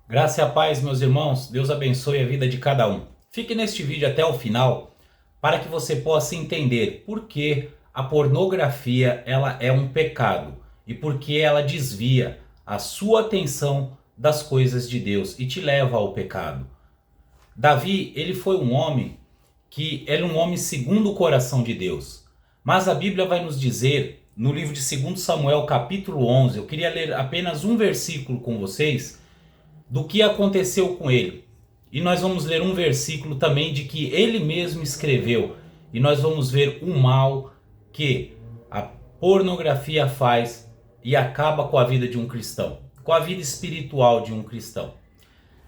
Graça e a paz, meus irmãos. Deus abençoe a vida de cada um. Fique neste vídeo até o final para que você possa entender por que a pornografia ela é um pecado e por que ela desvia a sua atenção das coisas de Deus e te leva ao pecado. Davi, ele foi um homem que era um homem segundo o coração de Deus. Mas a Bíblia vai nos dizer, no livro de 2 Samuel, capítulo 11, eu queria ler apenas um versículo com vocês, do que aconteceu com ele. E nós vamos ler um versículo também de que ele mesmo escreveu. E nós vamos ver o mal que a pornografia faz e acaba com a vida de um cristão, com a vida espiritual de um cristão.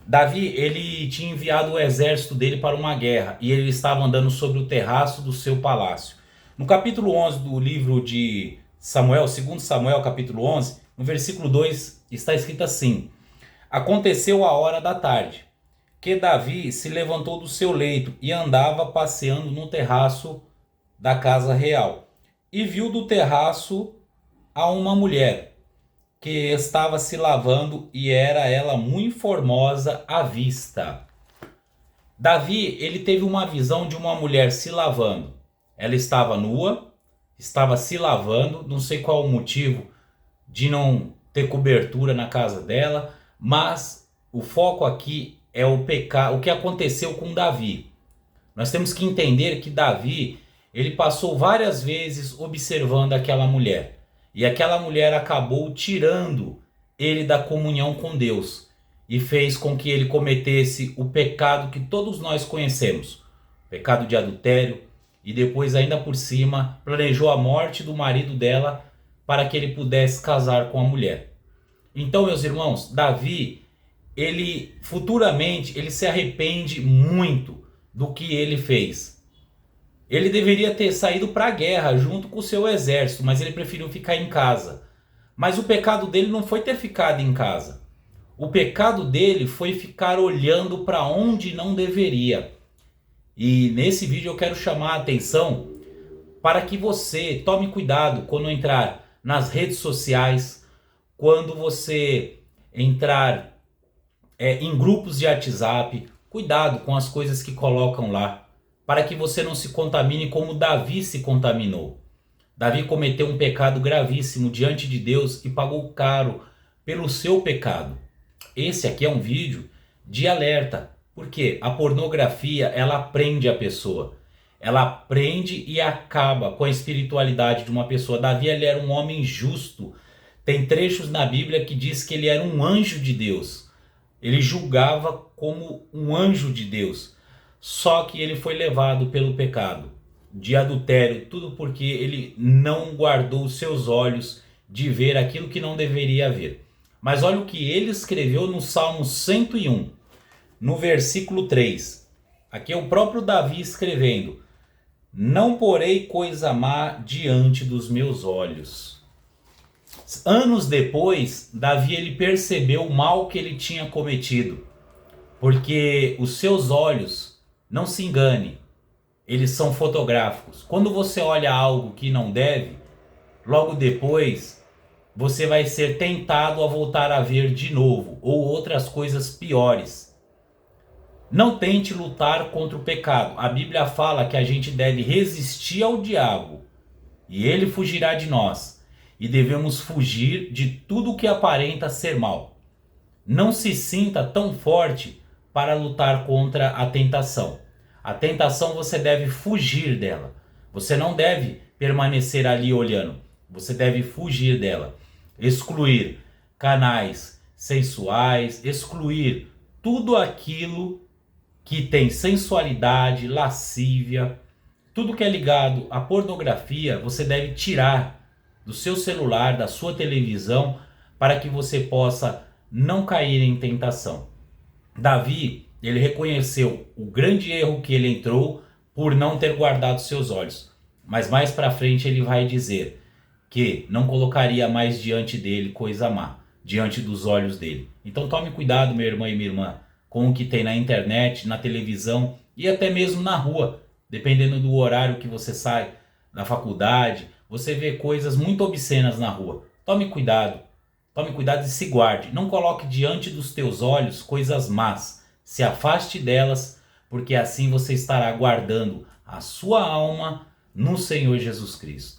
Davi, ele tinha enviado o exército dele para uma guerra e ele estava andando sobre o terraço do seu palácio. No capítulo 11 do livro de Samuel, 2 Samuel, capítulo 11, no versículo 2, está escrito assim: Aconteceu a hora da tarde, que Davi se levantou do seu leito e andava passeando no terraço da casa real. E viu do terraço a uma mulher que estava se lavando e era ela muito formosa à vista. Davi, ele teve uma visão de uma mulher se lavando. Ela estava nua, estava se lavando, não sei qual o motivo de não ter cobertura na casa dela, mas o foco aqui é o pecado, o que aconteceu com Davi. Nós temos que entender que Davi, ele passou várias vezes observando aquela mulher. E aquela mulher acabou tirando ele da comunhão com Deus e fez com que ele cometesse o pecado que todos nós conhecemos, o pecado de adultério, e depois ainda por cima planejou a morte do marido dela para que ele pudesse casar com a mulher. Então, meus irmãos, Davi, ele futuramente ele se arrepende muito do que ele fez. Ele deveria ter saído para a guerra junto com o seu exército, mas ele preferiu ficar em casa. Mas o pecado dele não foi ter ficado em casa. O pecado dele foi ficar olhando para onde não deveria. E nesse vídeo eu quero chamar a atenção para que você tome cuidado quando entrar nas redes sociais, quando você entrar em grupos de WhatsApp. Cuidado com as coisas que colocam lá, para que você não se contamine como Davi se contaminou. Davi cometeu um pecado gravíssimo diante de Deus e pagou caro pelo seu pecado. Esse aqui é um vídeo de alerta, porque a pornografia ela prende a pessoa. Ela prende e acaba com a espiritualidade de uma pessoa. Davi, ele era um homem justo. Tem trechos na Bíblia que diz que ele era um anjo de Deus. Ele julgava como um anjo de Deus. Só que ele foi levado pelo pecado de adultério, tudo porque ele não guardou os seus olhos de ver aquilo que não deveria ver. Mas olha o que ele escreveu no Salmo 101, no versículo 3. Aqui é o próprio Davi escrevendo: Não porei coisa má diante dos meus olhos. Anos depois, Davi ele percebeu o mal que ele tinha cometido, porque os seus olhos, não se engane, eles são fotográficos. Quando você olha algo que não deve, logo depois você vai ser tentado a voltar a ver de novo, ou outras coisas piores. Não tente lutar contra o pecado. A Bíblia fala que a gente deve resistir ao diabo e ele fugirá de nós. E devemos fugir de tudo que aparenta ser mal. Não se sinta tão forte para lutar contra a tentação. A tentação você deve fugir dela. Você não deve permanecer ali olhando. Você deve fugir dela. Excluir canais sensuais, excluir tudo aquilo que tem sensualidade, lascívia, tudo que é ligado à pornografia, você deve tirar do seu celular, da sua televisão, para que você possa não cair em tentação. Davi, ele reconheceu o grande erro que ele entrou por não ter guardado seus olhos. Mas mais para frente ele vai dizer que não colocaria mais diante dele coisa má, diante dos olhos dele. Então tome cuidado, meu irmão e minha irmã, com o que tem na internet, na televisão e até mesmo na rua. Dependendo do horário que você sai da faculdade, você vê coisas muito obscenas na rua. Tome cuidado. Tome cuidado e se guarde. Não coloque diante dos teus olhos coisas más. Se afaste delas, porque assim você estará guardando a sua alma no Senhor Jesus Cristo.